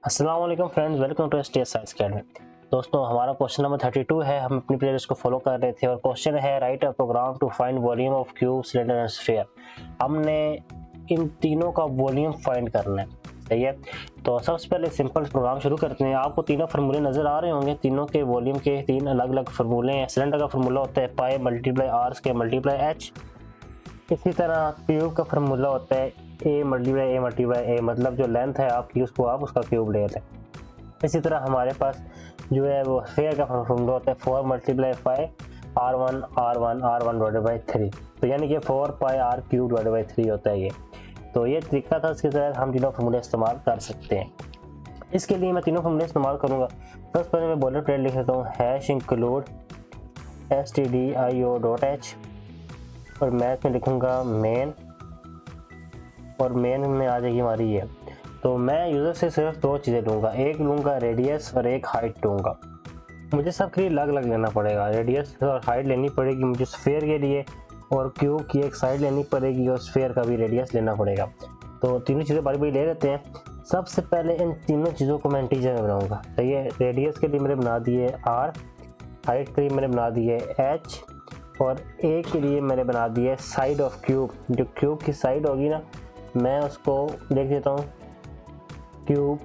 अस्सलाम वालेकुम friends, welcome to STS science academy. दोस्तों, हमारा क्वेश्चन नंबर 32 है। हम अपनी प्लेलिस्ट को फॉलो कर रहे थे और क्वेश्चन है write a program to find volume of cube, cylinder and sphere. हमने इन तीनों का वॉल्यूम फाइंड करना है, सही है। तो सबसे पहले सिंपल प्रोग्राम शुरू करते हैं। आपको तीनों फार्मूले नज़र आ रहे होंगे। तीनों के वॉल्यूम के तीन अलग अलग फार्मूले हैं। सिलेंडर का फार्मूला होता है pi multiply r square multiply h. इसी तरह क्यूब का फार्मूला होता है ए मल्टीप्लाई ए, मतलब जो लेंथ है आपकी उसको आप उसका क्यूब ले लें। इसी तरह हमारे पास जो है वो स्फीयर का फॉर्मूला होता है 4 multiply pi r one divided by 3। तो यानी कि 4 pi r cube divided by 3 होता है ये। तो ये तरीका था, इसके तहत हम तीनों फॉर्मूले इस्तेमाल कर सकते हैं। इसके लिए मैं तीनों फॉर्मूले इस्तेमाल करूँगा। सबसे पहले मैं बॉयलर प्लेट लिख लेता हूँ, हैश इंक्लूड stdio.h और मैथ में लिखूँगा मेन, और मेन में आ जाएगी हमारी ये। तो मैं यूज़र से सिर्फ दो चीज़ें लूँगा, एक लूँगा रेडियस और एक हाइट लूँगा। मुझे सबके लिए अलग अलग लेना पड़ेगा। रेडियस और हाइट लेनी पड़ेगी मुझे स्फीयर के लिए, और क्यूब की एक साइड लेनी पड़ेगी और स्फीयर का भी रेडियस लेना पड़ेगा। तो तीनों चीज़ें बारी बारी ले लेते हैं। सबसे पहले इन तीनों चीज़ों को मैं इंटीजर में बनाऊँगा, सही है। रेडियस के लिए मैंने बना दिए आर, हाइट के लिए मैंने बना दिए एच, और ए के लिए मैंने बना दिए साइड ऑफ क्यूब। जो क्यूब की साइड होगी ना, मैं उसको देख देता हूँ क्यूब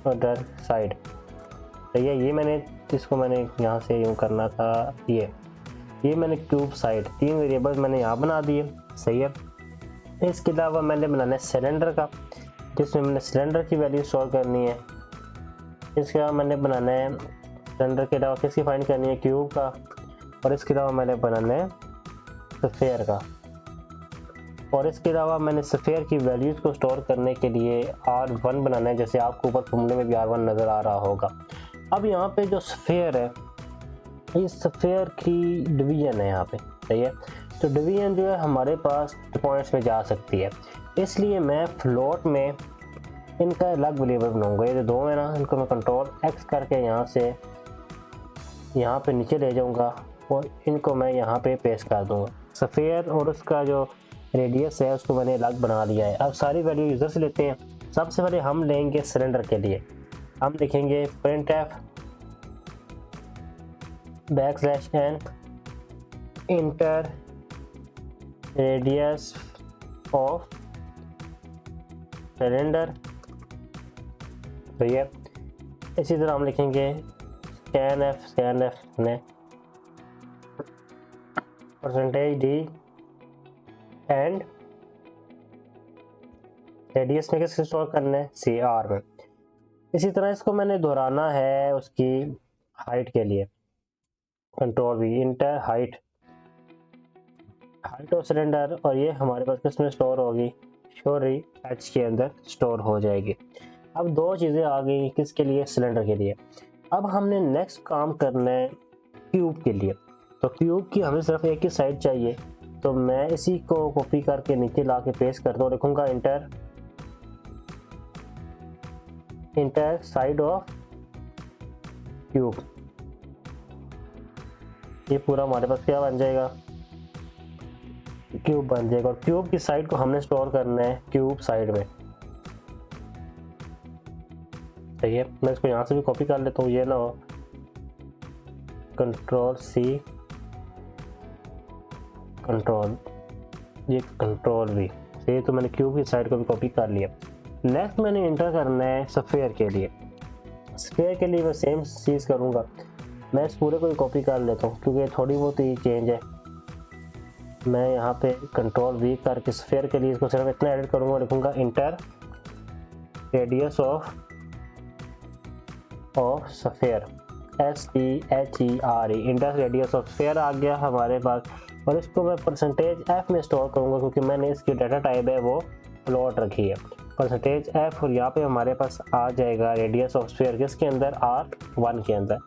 अदर साइड, सही है। ये मैंने इसको मैंने यहाँ से यूँ करना था, ये मैंने क्यूब साइड, तीन वेरिएबल्स मैंने यहाँ बना दिए, सही है। इसके अलावा मैंने बनाना है सिलेंडर का, जिसमें मैंने सिलेंडर की वैल्यू स्टोर करनी है। इसके अलावा मैंने बनाना है सिलेंडर के अलावा किसकी फाइंड करनी है, क्यूब का, और इसके अलावा मैंने बनाना है स्फीयर का। और इसके अलावा मैंने स्फीयर की वैल्यूज़ को स्टोर करने के लिए R1 बनाना है, जैसे आपको ऊपर फॉर्मूले में भी R1 नज़र आ रहा होगा। अब यहाँ पे जो स्फीयर है, इस स्फीयर की डिवीजन है यहाँ पे, सही है। तो डिवीजन जो है हमारे पास पॉइंट्स में जा सकती है, इसलिए मैं फ्लोट में इनका अलग वेरिएबल बनाऊंगा। ये जो दो है ना, इनको मैं कंट्रोल X करके यहाँ से यहाँ पे नीचे ले जाऊँगा और इनको मैं यहाँ पे पेस्ट कर दूँगा। स्फीयर और उसका जो रेडियस है उसको मैंने अलग बना लिया है। अब सारी वैल्यू यूज़र से लेते हैं। सबसे पहले हम लेंगे सिलेंडर के लिए, हम लिखेंगे printf \n inter radius of cylinder, सही है। इसी तरह हम लिखेंगे scanf ने परसेंटेज डी एंड रेडियस में किससे स्टोर करना है, सी आर में। इसी तरह इसको मैंने दोहराना है उसकी हाइट के लिए, control we inter height of cylinder, और ये हमारे पास किस में स्टोर होगी, सॉरी एच के अंदर स्टोर हो जाएगी। अब दो चीज़ें आ गई किसके लिए, सिलेंडर के लिए। अब हमने नेक्स्ट काम करना है क्यूब के लिए। तो क्यूब की हमें सिर्फ एक ही साइड चाहिए, तो मैं इसी को कॉपी करके नीचे ला के पेस्ट करता हूँ, लिखूँगा इंटर साइड ऑफ क्यूब। ये पूरा हमारे पास क्या बन जाएगा, क्यूब बन जाएगा। और क्यूब की साइड को हमने स्टोर करना है क्यूब साइड में, सही है। मैं इसको यहाँ से भी कॉपी कर लेता हूँ, ये ना हो कंट्रोल सी कंट्रोल वी, ये तो मैंने क्यूब की साइड को भी कॉपी कर लिया। नेक्स्ट मैंने इंटर करना है स्फीयर के लिए। स्फीयर के लिए मैं सेम चीज़ करूँगा, मैं इस पूरे को ही कॉपी कर लेता हूँ क्योंकि थोड़ी बहुत ही चेंज है। मैं यहाँ पे कंट्रोल वी करके स्फीयर के लिए इसको सिर्फ इतना एडिट करूँगा, लिखूँगा inter radius of sphere, SPHERE, inter radius of sphere आ गया हमारे पास। और इसको मैं परसेंटेज F में स्टोर करूँगा क्योंकि मैंने इसकी डाटा टाइप है वो फ्लोट रखी है, परसेंटेज F। और यहाँ पे हमारे पास आ जाएगा रेडियस ऑफ स्फीयर किसके अंदर, R1 के अंदर।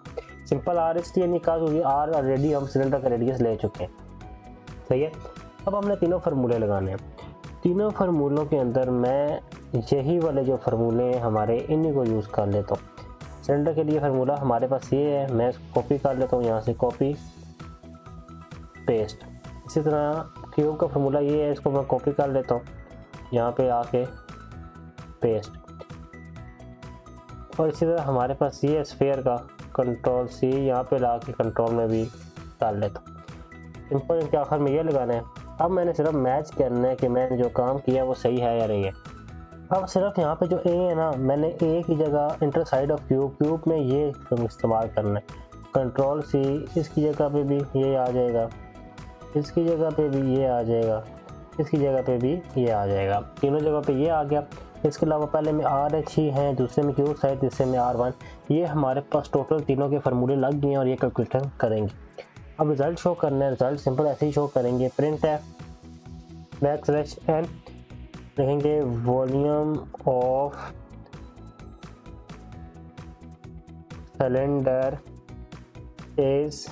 सिंपल R इसलिए निकाल क्योंकि R ऑलरेडी हम सिलेंडर का रेडियस ले चुके हैं, सही है। अब हमने तीनों फार्मूले लगाने हैं। तीनों फार्मूलों के अंदर मैं यही वाले जो फार्मूले हैं हमारे, इन्हीं को यूज़ कर लेता हूँ। सिलेंडर के लिए फार्मूला हमारे पास ये है, मैं इसको कॉपी कर लेता हूँ, यहाँ से कॉपी पेस्ट। इसी तरह क्यूब का फार्मूला ये है, इसको मैं कॉपी कर लेता हूँ, यहाँ पे आके पेस्ट। और इसी तरह हमारे पास ये स्फीयर का कंट्रोल सी यहाँ पे ला के कंट्रोल में भी डाल लेता हूँ। सिंपल, इनके आखिर में ये लगाना है। अब मैंने सिर्फ मैच करना है कि मैंने जो काम किया वो सही है या नहीं है। अब सिर्फ यहाँ पे जो ए है ना, मैंने ए की जगह इंटर साइड ऑफ क्यूब में ये इस्तेमाल करना है। कंट्रोल सी, इसकी जगह पे भी ये आ जाएगा, इसकी जगह पे भी ये आ जाएगा, इसकी जगह पे भी ये आ जाएगा, तीनों जगह पे ये आ गया। इसके अलावा पहले में आर एच ही है, दूसरे में क्यूब साइड, तीसरे में R1। ये हमारे पास टोटल तीनों के फार्मूले लग गए हैं और ये कैलकुलेशन करेंगे। अब रिजल्ट शो करना है, रिजल्ट सिंपल ऐसे ही शो करेंगे। प्रिंट है n, लिखेंगे वॉल्यूम ऑफ सिलेंडर इस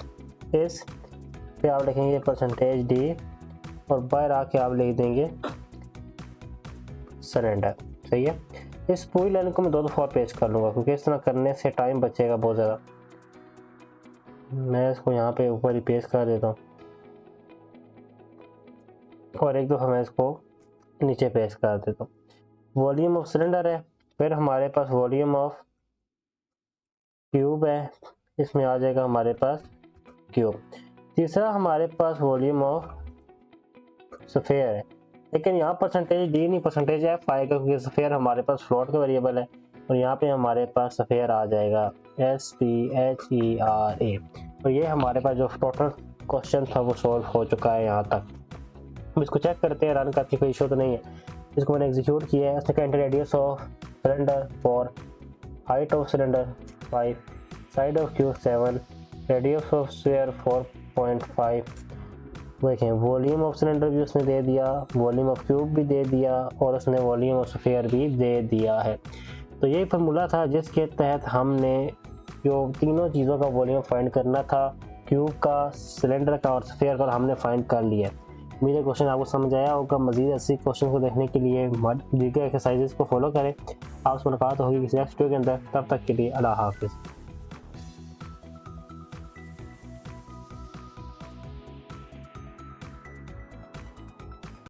पे आप लिखेंगे %d और बाहर आके आप लिख देंगे सिलेंडर। सही है। इस पूरी लाइन को मैं दो दफ़ा पेश कर लूँगा क्योंकि इस तरह करने से टाइम बचेगा बहुत ज़्यादा। मैं इसको यहाँ पे ऊपर ही पेश कर देता हूँ और एक दफ़ा मैं इसको नीचे पेश कर देता हूँ। वॉल्यूम ऑफ सिलेंडर है, फिर हमारे पास वॉल्यूम ऑफ क्यूब है, इसमें आ जाएगा हमारे पास क्यूब। तीसरा हमारे पास वॉल्यूम ऑफ स्फीयर है, लेकिन यहाँ %d नहीं %f आएगा क्योंकि स्फीयर हमारे पास फ्लोट का वेरिएबल है और यहाँ पे हमारे पास स्फीयर आ जाएगा SPHERA। और ये हमारे पास जो टोटल क्वेश्चन था वो सॉल्व हो चुका है यहाँ तक। हम इसको चेक करते हैं, रन करके कोई इशू तो नहीं है। इसको मैंने एग्जीक्यूट किया है। इसने कहा radius of cylinder 4, height of cylinder 5, side of cube 7, radius of sphere 4.5। देखें वॉल्यूम ऑफ सिलेंडर भी उसने दे दिया, वॉल्यूम ऑफ क्यूब भी दे दिया और उसने वॉल्यूम ऑफ स्फीयर भी दे दिया है। तो ये फार्मूला था जिसके तहत हमने जो तीनों चीज़ों का वॉल्यूम फाइंड करना था, क्यूब का, सिलेंडर का और स्फीयर का, हमने फाइंड कर लिया। मेरे क्वेश्चन आपको समझ आया होगा। मज़ीद ऐसे क्वेश्चन को देखने के लिए दीगर एक्सरसाइजेस को फॉलो करें। आपसे मुलाकात होगी किसी नेक्स्ट वीडियो के अंदर। तब तक के लिए अल्लाह हाफिज़।